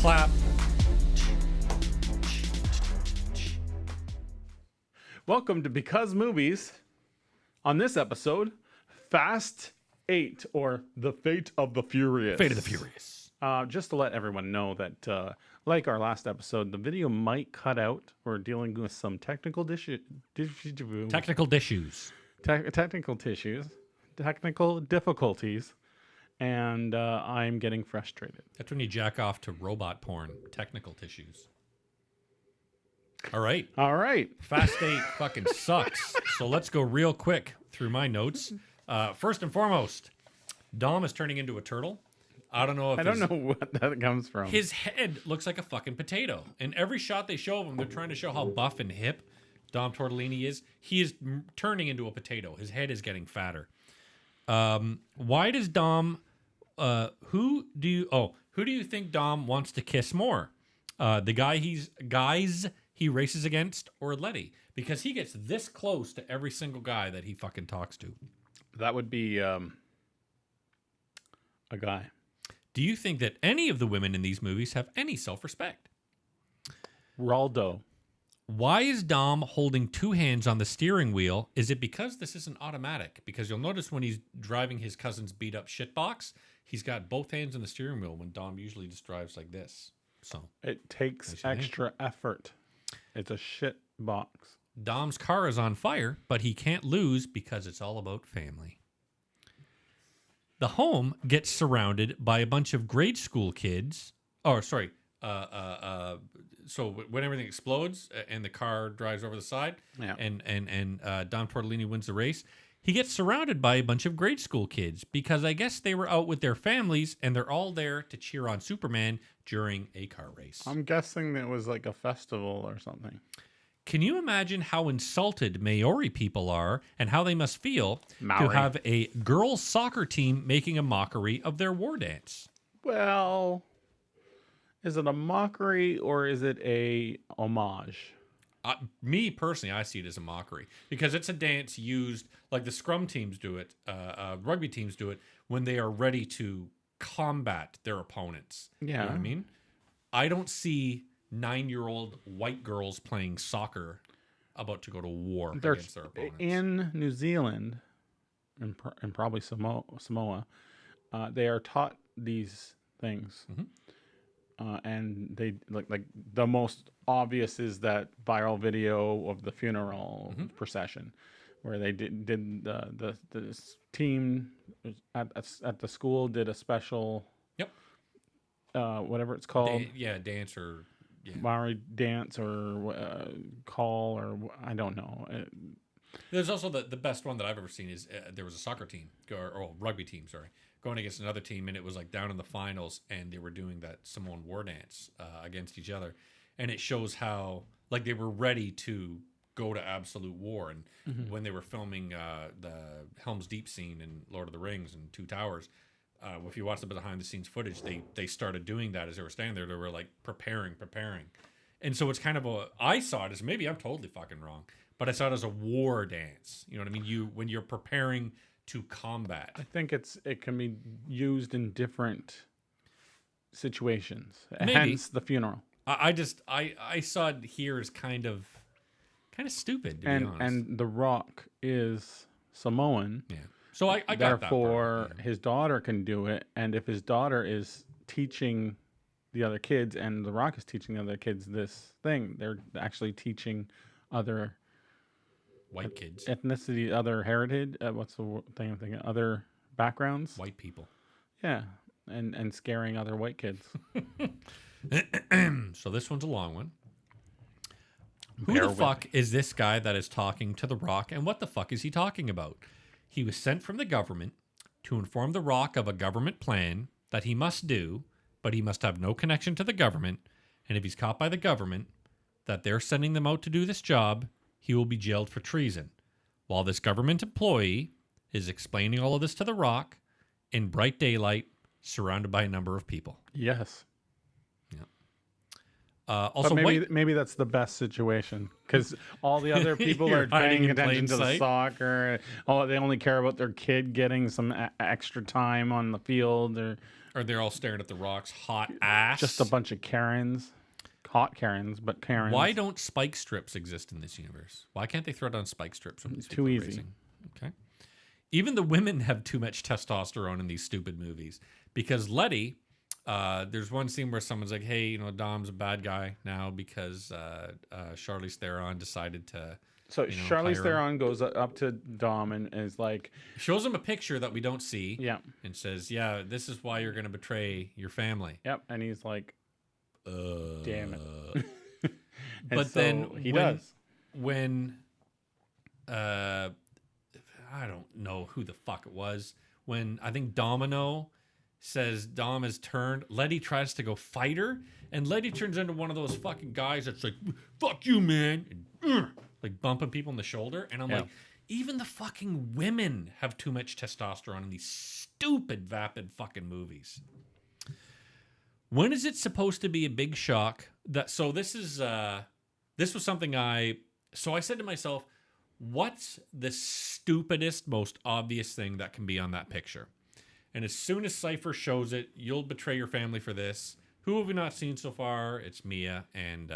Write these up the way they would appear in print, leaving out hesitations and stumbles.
clap. Welcome to Because Movies. On this episode, Fast 8, or The Fate of the Furious. Fate of the Furious. Just to let everyone know that, like our last episode, the video might cut out. We're dealing with some technical Technical issues. technical difficulties, and I'm getting frustrated. That's when you jack off to robot porn. Technical tissues. All right. Fast 8 fucking sucks. So let's go real quick through my notes. First and foremost, Dom is turning into a turtle. I don't know if I don't know what that comes from. his head looks like a fucking potato. In every shot they show of him, they're trying to show how buff and hip Dom Tortellini is. He is turning into a potato. His head is getting fatter. Why does Dom? Who do you think Dom wants to kiss more? The guys he races against, or Letty? Because he gets this close to every single guy that he fucking talks to. That would be a guy. Do you think that any of the women in these movies have any self-respect? Raldo. Why is Dom holding two hands on the steering wheel? Is it because this isn't automatic? Because you'll notice when he's driving his cousin's beat-up shitbox, he's got both hands on the steering wheel when Dom usually just drives like this. So It takes extra effort. It's a shit box. Dom's car is on fire, but he can't lose because it's all about family. The home gets surrounded by a bunch of grade school kids. Oh, sorry. So when everything explodes and the car drives over the side, Yeah. and Dom Tortellini wins the race, he gets surrounded by a bunch of grade school kids because I guess they were out with their families and they're all there to cheer on Superman during a car race. I'm guessing that it was like a festival or something. Can you imagine how insulted Maori people are and how they must feel to Maori. have a girls' soccer team making a mockery of their war dance? Well, is it a mockery or is it a homage? Me personally, I see it as a mockery because it's a dance used like the scrum teams do it, rugby teams do it when they are ready to combat their opponents. You know what I mean? I don't see 9-year-old white girls playing soccer about to go to war against their opponents. In New Zealand and probably Samoa, they are taught these things. And they like the most obvious is that viral video of the funeral procession, where they did the team at the school did a special whatever it's called Dance or Maori dance or call or I don't know. There's also the best one that I've ever seen is there was a soccer team or rugby team, going against another team, and it was like down in the finals, and they were doing that Samoan war dance against each other, and it shows how like they were ready to go to absolute war. And when they were filming the Helm's Deep scene in Lord of the Rings and Two Towers, if you watch the behind the scenes footage, they started doing that as they were standing there. They were like preparing, and so it's kind of I saw it as, maybe I'm totally fucking wrong, but I saw it as a war dance. You know what I mean? When you're preparing to combat. I think it can be used in different situations. Maybe. Hence the funeral. I saw it here as kind of stupid, to be honest. And The Rock is Samoan. Yeah. So I got that therefore part. his daughter can do it, and if his daughter is teaching the other kids and The Rock is teaching the other kids this thing, they're actually teaching other White kids. ethnicity, other heritage. What's the thing I'm thinking? Other backgrounds. White people. Yeah, and scaring other white kids. So this one's a long one. Who the fuck is this guy that is talking to The Rock, and what the fuck is he talking about? He was sent from the government to inform The Rock of a government plan that he must do, but he must have no connection to the government, and if he's caught by the government that they're sending them out to do this job, he will be jailed for treason. While this government employee is explaining all of this to The Rock in bright daylight, surrounded by a number of people. Yes. Also, but maybe that's the best situation because all the other people are paying attention to the soccer. Oh, they only care about their kid getting some extra time on the field, Or they're all staring at the rocks, hot ass. Just a bunch of Karens, hot Karens, but Karens. Why don't spike strips exist in this universe? Why can't they throw down spike strips when these people Too are easy. racing? Okay. Even the women have too much testosterone in these stupid movies. Because Letty, there's one scene where someone's like, hey, you know, Dom's a bad guy now because Charlize Theron decided to... So you know, Charlize hire him. Theron goes up to Dom and is like, Shows him a picture that we don't see. yeah, And says, yeah, this is why you're going to betray your family. yep. And he's like, damn it. And But so then he when- does. When I don't know who the fuck it was, when I think Domino says Dom has turned, Letty tries to go fight her, and Letty turns into one of those fucking guys that's like, fuck you, man, and, like bumping people in the shoulder. And I'm Yeah. like, even the fucking women have too much testosterone in these stupid, vapid fucking movies. When is it supposed to be a big shock that, so this was something I said to myself, what's the stupidest, most obvious thing that can be on that picture? And as soon as Cypher shows it, you'll betray your family for this. Who have we not seen so far? It's Mia and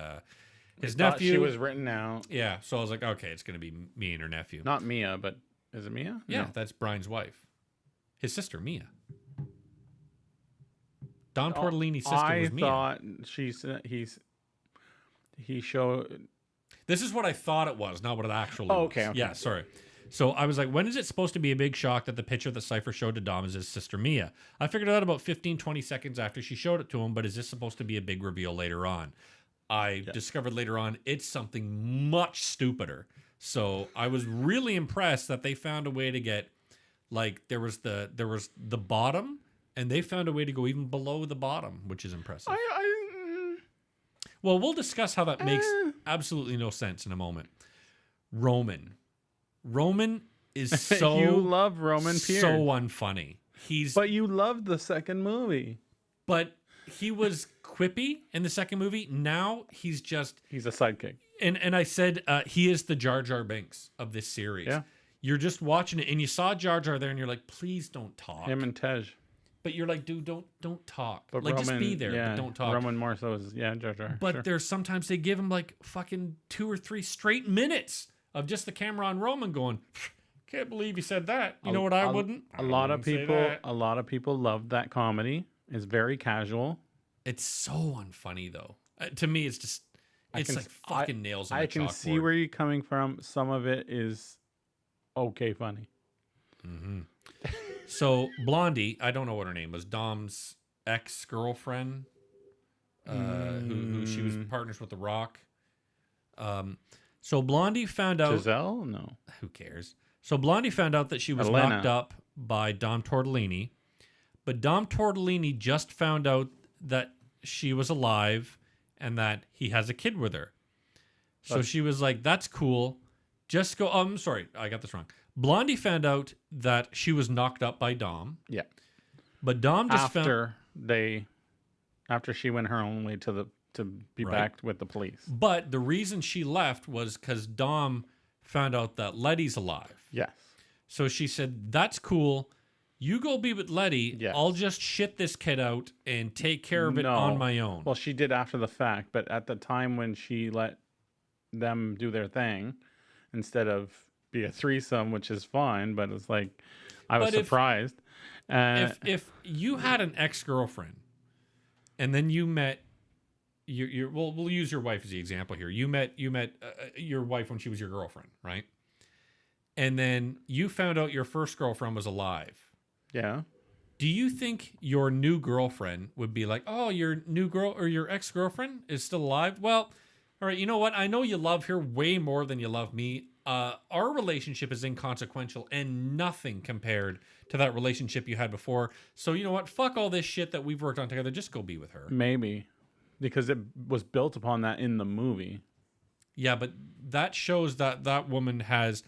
his Thought nephew. She was written out. Yeah, so I was like, okay, it's going to be Mia and her nephew. Not Mia, but is it Mia? Yeah, No. that's Brian's wife. His sister, Mia. Don Tortellini's sister I was Mia. thought he showed. This is what I thought it was, not what it actually Oh, was. okay, okay. Yeah, sorry. So I was like, when is it supposed to be a big shock that the picture that Cypher showed to Dom is his sister Mia? I figured it out about 15, 20 seconds after she showed it to him, but is this supposed to be a big reveal later on? I discovered later on it's something much stupider. So I was really impressed that they found a way to get, like, there was the bottom, and they found a way to go even below the bottom, which is impressive. Well, we'll discuss how that makes absolutely no sense in a moment. Roman is so You love Roman Pierce. so unfunny. But you loved the second movie. But he was quippy in the second movie. Now he's just He's a sidekick. and I said he is the Jar Jar Binks of this series. Yeah. You're just watching it and you saw Jar Jar there and you're like, please don't talk. Him and Tej. But you're like, dude, don't talk. But Like Roman, just be there, yeah, but don't talk. Roman more so is Jar Jar. But sure. there's sometimes they give him like fucking 2 or 3 straight minutes of just the camera on Roman going, can't believe you said that. You know what I wouldn't? A lot of wouldn't say people that. loved that comedy. It's very casual. It's so unfunny though. To me, it's just it's can like s- fucking nails on I a can chalkboard. see where you're coming from. Some of it is okay funny. So Blondie, I don't know what her name was. Dom's ex-girlfriend, who she was partners with The Rock. So Blondie found out. Giselle? No. Who cares? So Blondie found out that she was Elena. knocked up by Dom Tortellini, but Dom Tortellini just found out that she was alive and that he has a kid with her. So she was like, "That's cool. Just go." I'm sorry, I got this wrong. Blondie found out that she was knocked up by Dom, Yeah. but Dom just found. After she went her own way to be Right. back with the police. But the reason she left was because Dom found out that Letty's alive. Yes. So she said, "That's cool. You go be with Letty. Yes. I'll just shit this kid out and take care of it No. on my own." Well, she did after the fact, but at the time when she let them do their thing, instead of be a threesome, which is fine, but it's like I was But if- surprised. If you had an ex-girlfriend and then you met your well, we'll use your wife as the example here. You met your wife when she was your girlfriend, right? And then you found out your first girlfriend was alive. Yeah. Do you think your new girlfriend would be like, "Oh, your new girl or your ex-girlfriend is still alive? Well, all right, you know what? I know you love her way more than you love me. Our relationship is inconsequential and nothing compared to that relationship you had before. So you know what? Fuck all this shit that we've worked on together. Just go be with her." Maybe. Because it was built upon that in the movie. Yeah, but that shows that that woman has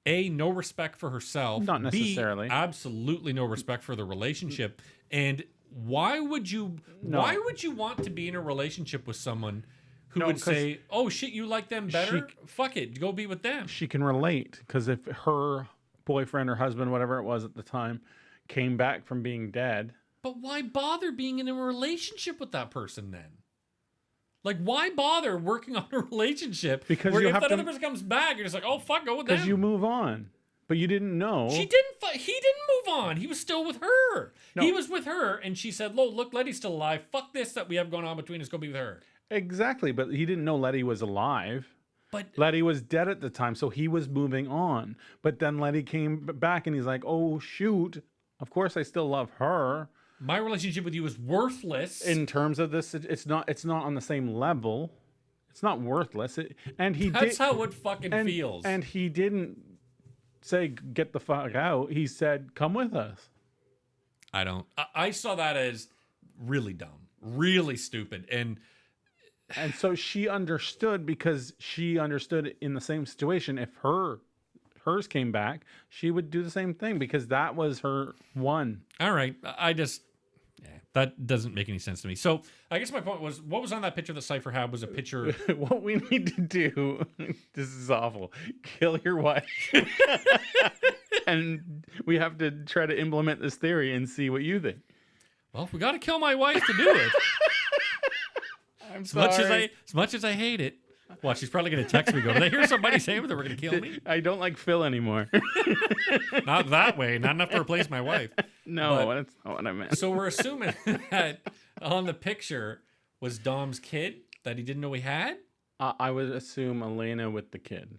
A, no respect for herself. Not necessarily. B, absolutely no respect for the relationship. And why would you want to be in a relationship with someone who No, would 'cause say, "Oh shit, you like them better? Fuck it, go be with them." She can relate because if her boyfriend or husband, whatever it was at the time, came back from being dead But why bother being in a relationship with that person then? Like, why bother working on a relationship Because where you if have that to- other person comes back, you're just like, oh, fuck, go with them. Because you move on. But you didn't know. He didn't move on. He was still with her. No. He was with her, and she said, look, Letty's still alive. Fuck this that we have going on between us. Go be with her. Exactly, but he didn't know Letty was alive. But Letty was dead at the time, so he was moving on. But then Letty came back, and he's like, "Oh shoot! Of course, I still love her." my relationship with you is worthless. In terms of this, it's not on the same level. It's not worthless. That's how it fucking feels. And he didn't say get the fuck out. He said come with us. I saw that as really dumb, really stupid, and so she understood, because she understood in the same situation. If hers came back, she would do the same thing, because that was her one. all right, that doesn't make any sense to me. So I guess my point was, what was on that picture that Cypher had was a picture. What we need to do, this is awful, kill your wife. And we have to try to implement this theory and see what you think. Well, we got to kill my wife to do it. I'm As much as I hate it. Well, she's probably going to text me, go, did I hear somebody saying that we're going to kill me? I don't like Phil anymore. Not that way. Not enough to replace my wife. No, But- that's not what I meant. So we're assuming that on the picture was Dom's kid that he didn't know he had? I would assume Elena with the kid.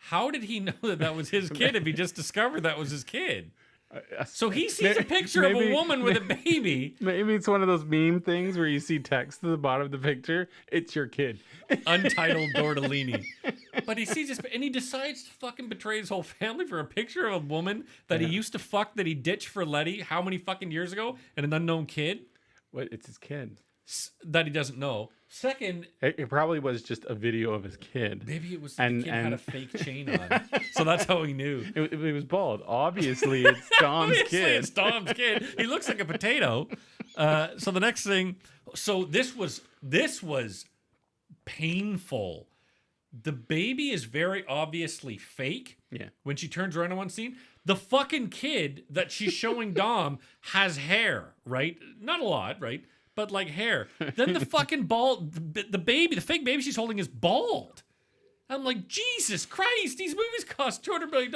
How did he know that was his kid if he just discovered that was his kid? So he sees a picture of a maybe- woman with a baby. Maybe it's one of those meme things where you see text at the bottom of the picture. It's your kid. Untitled Tortellini. But he sees this, and he decides to fucking betray his whole family for a picture of a woman that he used to fuck, that he ditched for Letty how many fucking years ago, and an unknown kid What? It's his kid. that he doesn't know. Second, It probably was just a video of his kid. maybe it was And- the kid had and- a fake chain on, so that's how he knew. It was bald. Obviously, it's Dom's Obviously, kid. it's Dom's kid. He looks like a potato. So the next thing, so this was painful. The baby is very obviously fake. Yeah. When she turns around in one scene, the fucking kid that she's showing Dom has hair, right? Not a lot, right? But like hair. Then the fucking the baby, the fake baby she's holding is bald. I'm like, Jesus Christ, these movies cost $200 million.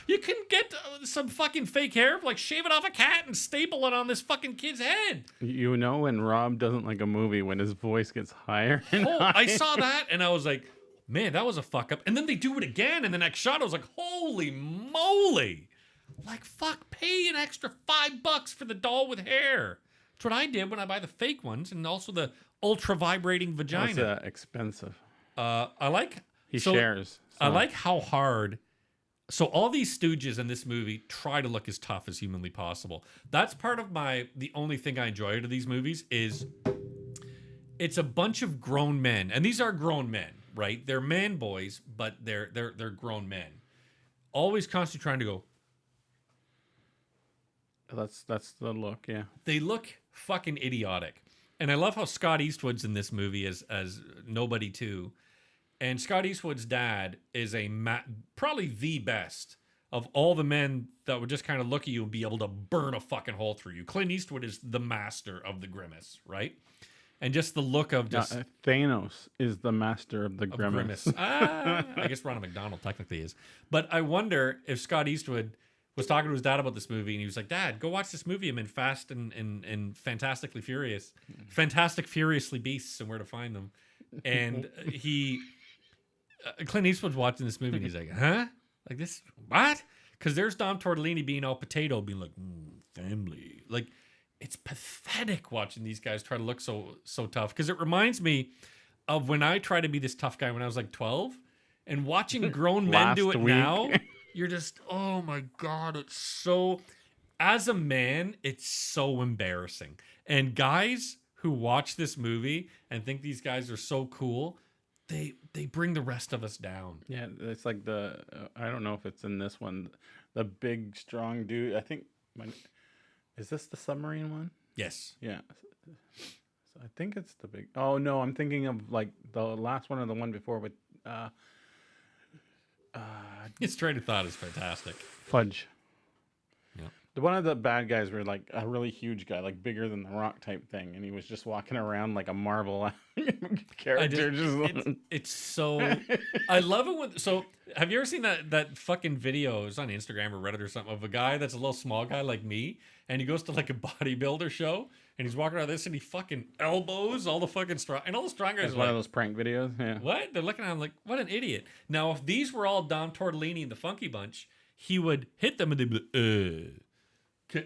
You can get some fucking fake hair, like shave it off a cat and staple it on this fucking kid's head. You know when Rob doesn't like a movie when his voice gets higher and Oh, higher. I saw that and I was like, man, that was a fuck up. And then they do it again in the next shot. I was like, holy moly. Like, fuck, pay an extra $5 for the doll with hair. That's what I did when I buy the fake ones, and also the ultra vibrating That's vagina. expensive. I like... He so shares. I so- like how hard... So all these stooges in this movie try to look as tough as humanly possible. That's part of the only thing I enjoy out of these movies is it's a bunch of grown men. And these are grown men, right? They're man boys, but they're grown men. Always constantly trying to go, That's the look, yeah. they look fucking idiotic. And I love how Scott Eastwood's in this movie as Nobody too. And Scott Eastwood's dad is probably the best of all the men that would just kind of look at you and be able to burn a fucking hole through you. Clint Eastwood is the master of the grimace, right? And just the look of just Thanos is the master of the grimace. I guess Ronald McDonald technically is. But I wonder if Scott Eastwood was talking to his dad about this movie, and he was like, "Dad, go watch this movie. I'm in Fast and Fantastically Furious, Fantastic Furiously Beasts, and Where to Find Them." And Clint Eastwood's watching this movie, and he's like, "Huh? Like this? What?" Because there's Dom Tortellini being all potato, being like, "Family." Like, it's pathetic watching these guys try to look so tough. Because it reminds me of when I tried to be this tough guy when I was like 12, and watching grown men do Last it week. now. You're just, oh my God, it's so, as a man, it's so embarrassing. And guys who watch this movie and think these guys are so cool, they bring the rest of us down. Yeah, it's like I don't know if it's in this one, the big strong dude. I think is this the submarine one? Yes. Yeah. So I think it's the big. Oh no, I'm thinking of like the last one or the one before with His train of thought is fantastic. Fudge. Yeah. One of the bad guys were like a really huge guy, like bigger than the Rock type thing, and he was just walking around like a Marvel character. It's so. I love it when. So, have you ever seen that fucking video? It's on Instagram or Reddit or something of a guy that's a little small guy like me, and he goes to like a bodybuilder show, and he's walking around this, and he fucking elbows all the fucking strong, and all the strong guys. It's are one like, of those prank videos. Yeah. what? They're looking at him like, what an idiot. Now, if these were all Dom Tortellini and the Funky Bunch, he would hit them and they'd be like,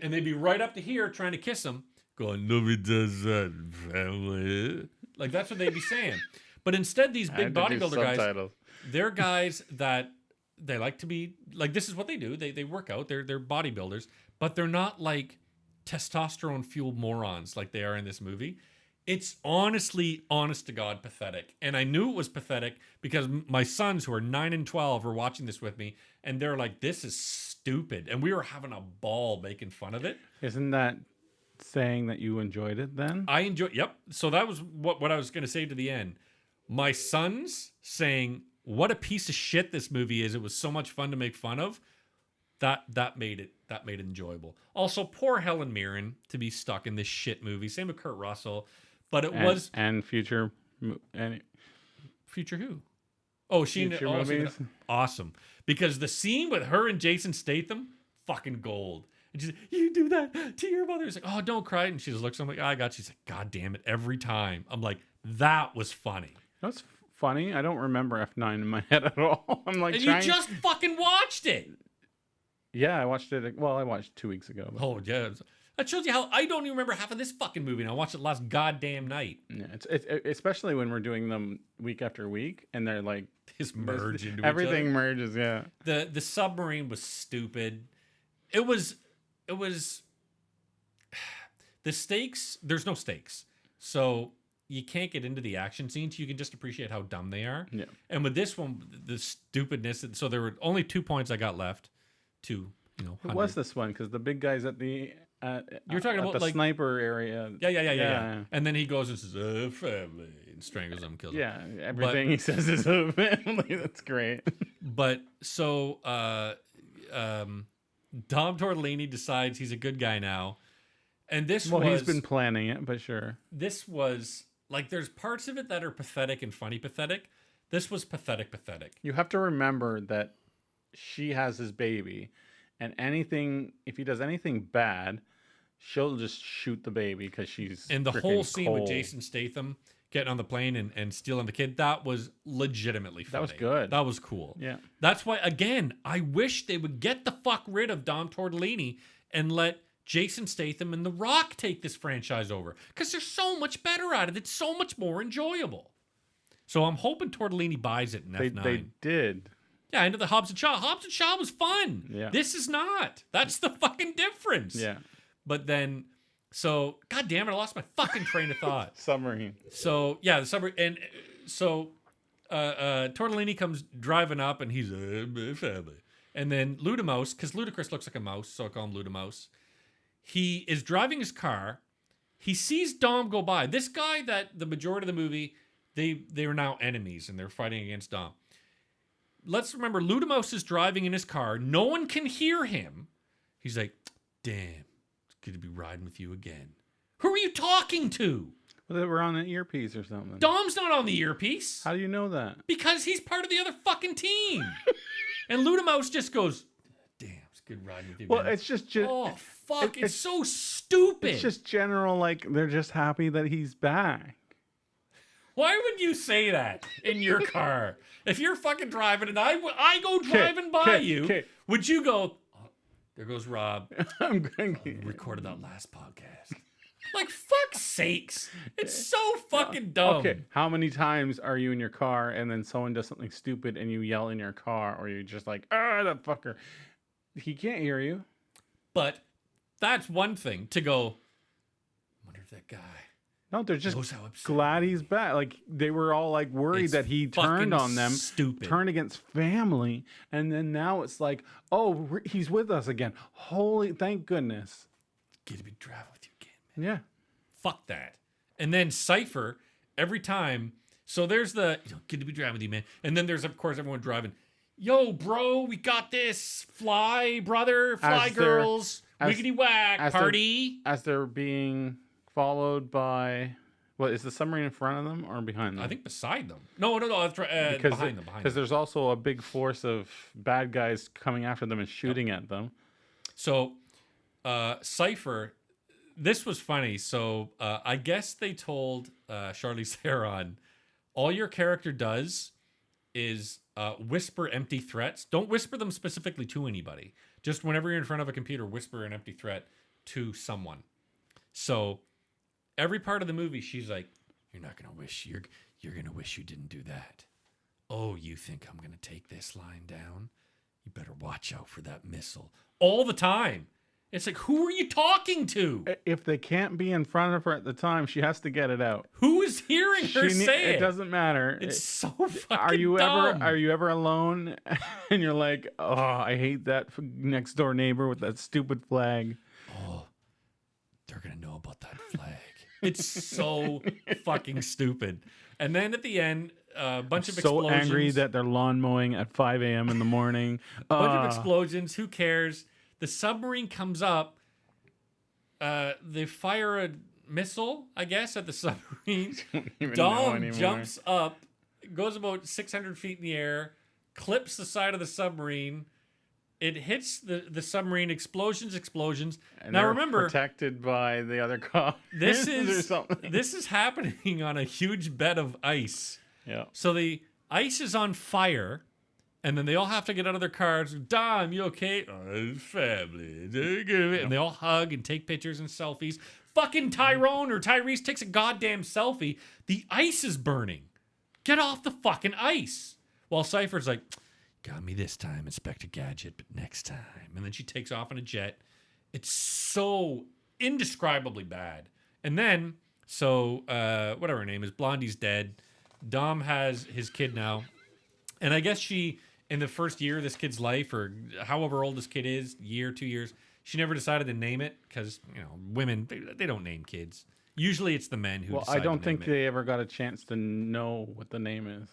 and they'd be right up to here trying to kiss him, going, nobody does that, family. Like, that's what they'd be saying. But instead, these big bodybuilder guys, they're guys that they like to be, like, this is what they do. They work out. They're bodybuilders. But they're not, like, testosterone-fueled morons like they are in this movie. It's honestly, honest to God, pathetic. And I knew it was pathetic because my sons, who are 9 and 12, were watching this with me, and they're like, this is stupid. And we were having a ball making fun of it. Isn't that saying that you enjoyed it then? I enjoyed, yep. So that was what I was going to say to the end. My sons saying, what a piece of shit this movie is. It was so much fun to make fun of. That made it enjoyable. Also, poor Helen Mirren to be stuck in this shit movie. Same with Kurt Russell. But it was future who? Oh, future movies. Awesome, because the scene with her and Jason Statham, fucking gold. And she's like, "You do that to your mother." It's like, "Oh, don't cry." And she just looks. I'm like, "I got you." She's like, "God damn it!" Every time, I'm like, "That was funny." That's funny. I don't remember F9 in my head at all. I'm like, and you just fucking watched it. Yeah, I watched it. Well, I watched 2 weeks ago. But... Oh yeah. That shows you how I don't even remember half of this fucking movie, and I watched it last goddamn night. Yeah, it's especially when we're doing them week after week, and they're like just merge into everything each other. merges. Yeah, the submarine was stupid. It was the stakes. There's no stakes, so you can't get into the action scenes. You can just appreciate how dumb they are. Yeah. And with this one, the stupidness. So there were only 2 points I got left. To Who was this one? Because the big guys at the. You're talking about the like sniper area. Yeah. And then he goes and says, "Family," and strangles him, kills him. Yeah, everything he says is a family. That's great. But so Dom Tortellini decides he's a good guy now, and he's been planning it, but sure. This was like there's parts of it that are pathetic and funny pathetic. This was pathetic. You have to remember that she has his baby, and if he does anything bad, she'll just shoot the baby because she's and the whole scene cold. with Jason Statham getting on the plane and stealing the kid, that was legitimately funny. That was good. That was cool. Yeah. That's why, again, I wish they would get the fuck rid of Dom Tortellini and let Jason Statham and The Rock take this franchise over, because they're so much better at it. It's so much more enjoyable. So I'm hoping Tortellini buys it in F9. They did. Yeah, into the Hobbs and Shaw. Hobbs and Shaw was fun. Yeah. This is not. That's the fucking difference. Yeah. But then, so, God damn it, I lost my fucking train of thought. Submarine. So, yeah, the submarine. And so, Tortellini comes driving up, and he's family. And then Ludimouse, because Ludacris looks like a mouse, so I call him Ludimouse. He is driving his car. He sees Dom go by. This guy that the majority of the movie, they were now enemies, and they're fighting against Dom. Let's remember, Ludimouse is driving in his car. No one can hear him. He's like, damn, it's good to be riding with you again. Who are you talking to? Well, they were on an earpiece or something. Dom's not on the earpiece. How do you know that? Because he's part of the other fucking team. And Ludimouse just goes, damn, it's good riding with you again. Well, it's just... oh, fuck, it's so stupid. It's just general, like, they're just happy that he's back. Why would you say that in your car? If you're fucking driving and I go driving by you, would you go, oh, there goes Rob. Recorded that last podcast. Like, fuck's sakes. It's so fucking dumb. Okay, how many times are you in your car and then someone does something stupid and you yell in your car, or you're just like, that fucker. He can't hear you. But that's one thing to go, I wonder if that guy... No, they're just glad he's back. Like, they were all like worried that he turned on them, turned against family, and then now it's like, oh, he's with us again. Holy, thank goodness. Get to be driving with you again, man. Yeah. Fuck that. And then Cypher, every time, so there's the, good to be driving with you, man. And then there's, of course, everyone driving, yo, bro, we got this. Fly, brother, fly girls. As- Wiggity whack as they're- party. As they're being followed by, what is the submarine in front of them or behind them? I think beside them. No. That's right. because Behind them. because there's also a big force of bad guys coming after them and shooting at them. So, Cypher, this was funny. So, I guess they told Charlize Theron, all your character does is whisper empty threats. Don't whisper them specifically to anybody. Just whenever you're in front of a computer, whisper an empty threat to someone. So, every part of the movie, she's like, "You're not gonna wish you're gonna wish you didn't do that. Oh, you think I'm gonna take this line down? You better watch out for that missile." All the time. It's like, who are you talking to? If they can't be in front of her at the time, she has to get it out. Who is hearing her say It doesn't matter. It's so fucking Are you dumb. ever alone and you're like, oh, I hate that next door neighbor with that stupid flag? Oh, they're gonna know about that flag. It's so fucking stupid. And then at the end, a bunch of So explosions. angry that they're lawn mowing at 5 a.m. in the morning. A bunch of explosions. Who cares? The submarine comes up. They fire a missile, I guess, at the submarine. Dom jumps up, goes about 600 feet in the air, clips the side of the submarine. It hits the submarine. Explosions. And Now they're remember, protected by the other cops. this or is something. this is happening on a huge bed of ice. Yeah. So the ice is on fire, and then they all have to get out of their cars. Dom, you okay? Oh, family. And they all hug and take pictures and selfies. Fucking Tyrone or Tyrese takes a goddamn selfie. The ice is burning. Get off the fucking ice. While Cypher's like, got me this time, Inspector Gadget, but next time. And then she takes off in a jet. It's so indescribably bad. And then, so, whatever her name is, Blondie's dead. Dom has his kid now. And I guess she, in the first year of this kid's life, or however old this kid is, year, 2 years, she never decided to name it because, women, they don't name kids. Usually it's the men who decide I don't to name think it. they ever got a chance to know what the name is.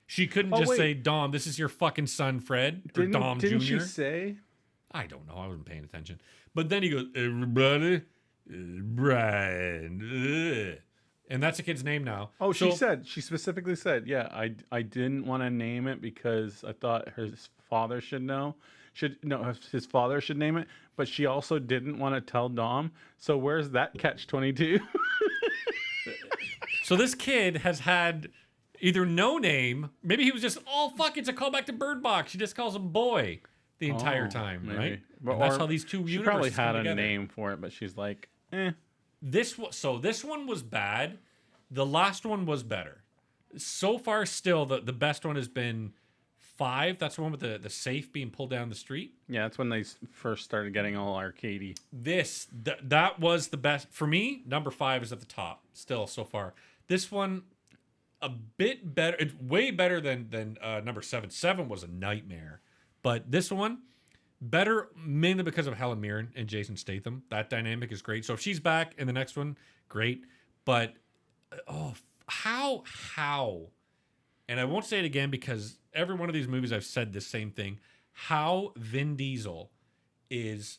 She couldn't Oh, just wait. say, Dom, this is your fucking son, Fred, or Dom Didn't Jr. she say? I don't know. I wasn't paying attention. But then he goes, everybody, Brian. Ugh. And that's the kid's name now. Oh, So- she specifically said, yeah, I didn't want to name it because I thought his father should know. His father should name it, but she also didn't want to tell Dom. So where's that catch-22? So this kid has had either no name, maybe he was just, oh, fuck, it's a callback to Bird Box. She just calls him Boy the entire time, maybe. right? But- And that's or how these two She universes probably come had a together. name for it, but she's like, eh. This one was bad. The last one was better. So far, still, the best one has been 5. That's the one with the safe being pulled down the street. Yeah, that's when they first started getting all arcadey. That was the best for me. Number 5 is at the top still so far. This one a bit better. It's way better than number 7. 7 was a nightmare, but this one better mainly because of Helen Mirren and Jason Statham. That dynamic is great. So if she's back in the next one, great. But how? And I won't say it again because every one of these movies I've said the same thing. How Vin Diesel is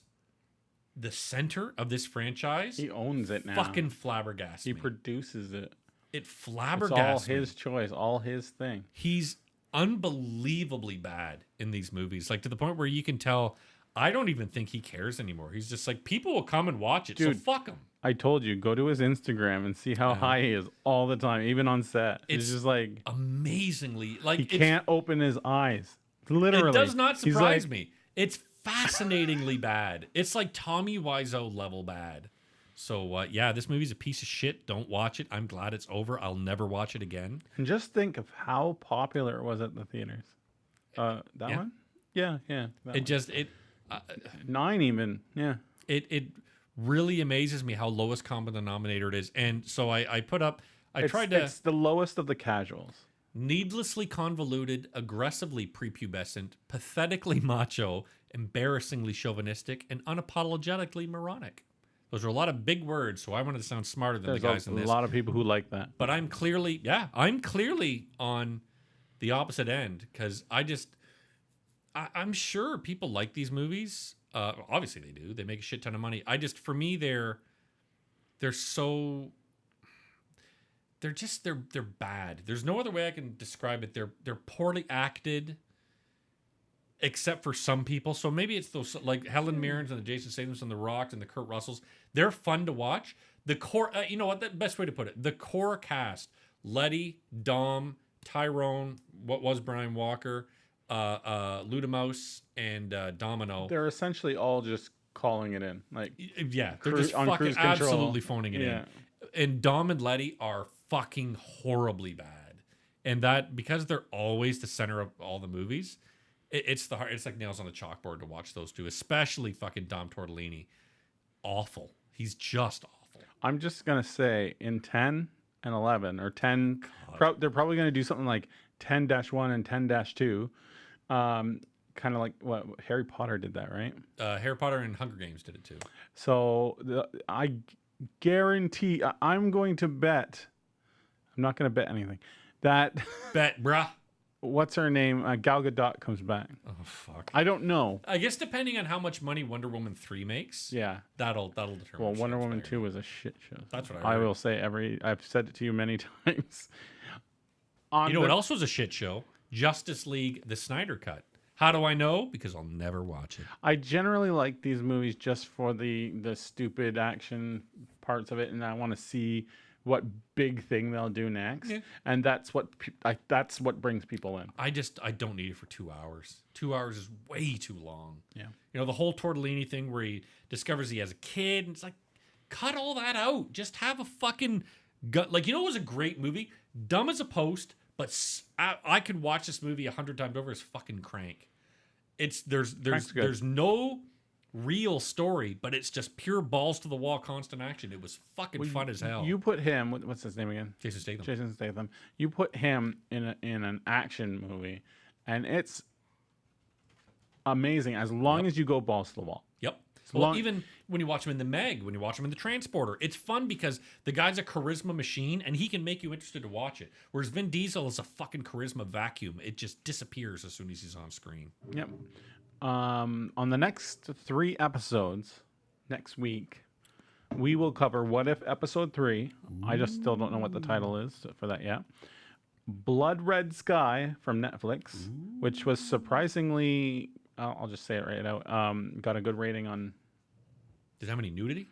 the center of this franchise. He owns it now. Fucking flabbergasted He me. produces it. It It's flabbergasted all me. his choice, all his thing. He's unbelievably bad in these movies, like to the point where you can tell I don't even think he cares anymore. He's just like, people will come and watch it, Dude, so fuck him. I told you, go to his Instagram and see how high he is all the time, even on set. It's It's just like Amazingly, like he it's- can't open his eyes. Literally, It does not He's surprise like, me. It's fascinatingly bad. It's like Tommy Wiseau level bad. So yeah, this movie's a piece of shit. Don't watch it. I'm glad it's over. I'll never watch it again. And just think of how popular it was at the theaters. That Yeah. one? Yeah, yeah. that It one. just 9 even. Yeah. it really amazes me how lowest common denominator it is. And so I put up. It's the lowest of the casuals. Needlessly convoluted, aggressively prepubescent, pathetically macho, embarrassingly chauvinistic, and unapologetically moronic. Those are a lot of big words, so I wanted to sound smarter than There's the guys a in this. lot of people who like that. But I'm clearly on the opposite end because I'm sure people like these movies. Obviously they do. They make a shit ton of money. For me, they're bad. There's no other way I can describe it. They're poorly acted, except for some people. So maybe it's those like Helen Mirren's and the Jason Statham's and the Rock and the Kurt Russells. They're fun to watch. The core, you know what? The best way to put it: the core cast: Letty, Dom, Tyrone, what was Brian Walker, Ludamouse, and Domino. They're essentially all just calling it in. Like, yeah, they're just on fucking cruise control. absolutely phoning it in. And Dom and Letty are fucking horribly bad. And that, because they're always the center of all the movies, it's like nails on a chalkboard to watch those two, especially fucking Dom Tortellini. Awful. He's just awful. I'm just going to say in 10 and 11 or 10, they're probably going to do something like 10-1 and 10-2. Kind of like what Harry Potter did that, right? Harry Potter and Hunger Games did it too. So I guarantee, I'm going to bet, I'm not going to bet anything, that Bet, bruh. what's her name? Gal Gadot comes back. Oh fuck. I don't know. I guess depending on how much money Wonder Woman 3 makes, Yeah. that'll determine. Well, if she Wonder gets Woman there. 2 was a shit show. That's what I I heard. will say I've said it to you many times. You know what else was a shit show? Justice League: The Snyder Cut. How do I know? Because I'll never watch it. I generally like these movies just for the stupid action parts of it, and I want to see what big thing they'll do next. Yeah. And that's what that's what brings people in. I don't need it for 2 hours. 2 hours is way too long. Yeah. You know, the whole Tortellini thing where he discovers he has a kid, and it's like, cut all that out. Just have a fucking gut. Like, you know, it was a great movie. Dumb as a post, but I could watch this movie 100 times over as fucking Crank. There's no real story, but it's just pure balls to the wall, constant action. It was fucking fun as hell. You put him, what's his name again? Jason Statham. Jason Statham. You put him in an action movie, and it's amazing as long as you go balls to the wall. Yep. So Well, even when you watch him in The Meg, when you watch him in The Transporter, it's fun because the guy's a charisma machine and he can make you interested to watch it. Whereas Vin Diesel is a fucking charisma vacuum. It just disappears as soon as he's on screen. Yep. On the next 3 episodes next week, we will cover What If Episode 3. I just still don't know what the title is for that yet. Blood Red Sky from Netflix, which was surprisingly, I'll just say it right out, got a good rating on... Does it have any nudity?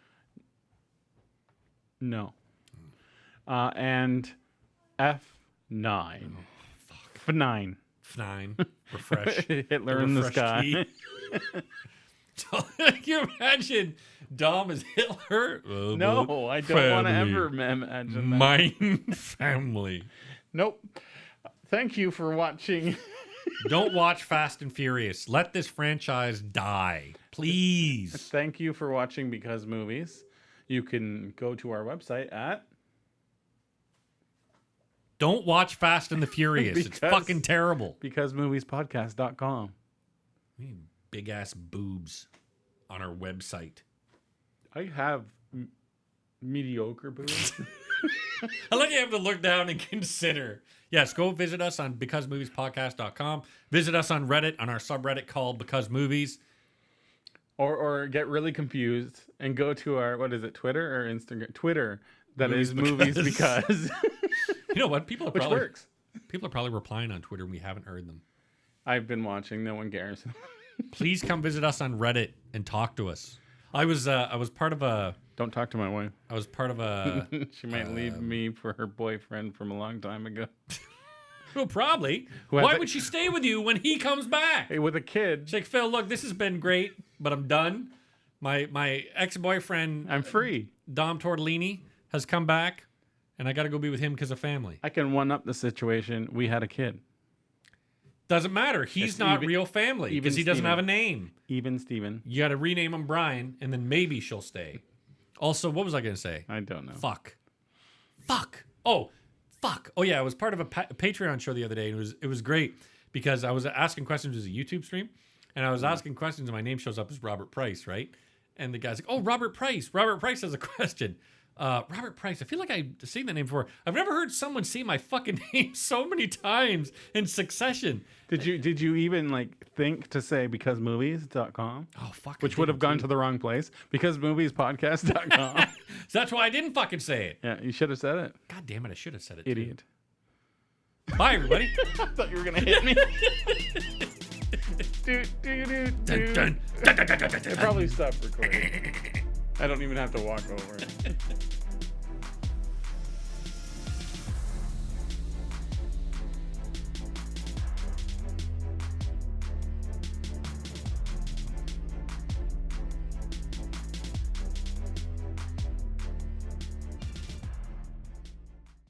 No. And F9. F9. F9. Refresh. Hitler in the refresh sky. key. So, can you imagine Dom as Hitler? No, I don't want to ever imagine that. Mine family. Nope. Thank you for watching. Don't watch Fast and Furious. Let this franchise die. Please. Thank you for watching Because Movies. You can go to our website at... Don't watch Fast and the Furious. It's Because- fucking terrible. BecauseMoviesPodcast.com. We need big ass boobs on our website. I have mediocre boobs. I like you have to look down and consider. Yes, go visit us on BecauseMoviesPodcast.com. Visit us on Reddit, on our subreddit called Because Movies. or get really confused and go to our, what is it, Twitter or Instagram? Twitter. That Movies is Movies Because. You know what? People are Which probably works. People are probably replying on Twitter and we haven't heard them. I've been watching. No one cares. Please come visit us on Reddit and talk to us. I was part of a Don't talk to my wife. I was part of a She might leave me for her boyfriend from a long time ago. well, probably. Who has Why a- would she stay with you when he comes back? Hey, with a kid, She's like, Phil, look, this has been great, but I'm done. My ex-boyfriend I'm free. Dom Tortellini has come back, and I got to go be with him because of family. I can one up the situation. We had a kid. Doesn't matter. He's It's not even- real family even because he doesn't Steven. have a name. Even Steven. You got to rename him Brian, and then maybe she'll stay. Also, what was I going to say? I don't know. Fuck. Oh, fuck. Oh yeah, I was part of a Patreon show the other day, and it was great because I was asking questions. It was a YouTube stream, and I was asking questions, and my name shows up as Robert Price, right? And the guy's like, "Oh, Robert Price. Robert Price has a question." Robert Price. I feel like I've seen that name before. I've never heard someone say my fucking name so many times in succession. Did you even like think to say becausemovies.com? Oh fuck! Which would have gone to the wrong place. Becausemoviespodcast.com. So that's why I didn't fucking say it. Yeah, you should have said it. God damn it! I should have said it. Idiot. Too. Bye, everybody. I thought you were gonna hit me. It probably stopped recording. I don't even have to walk over it.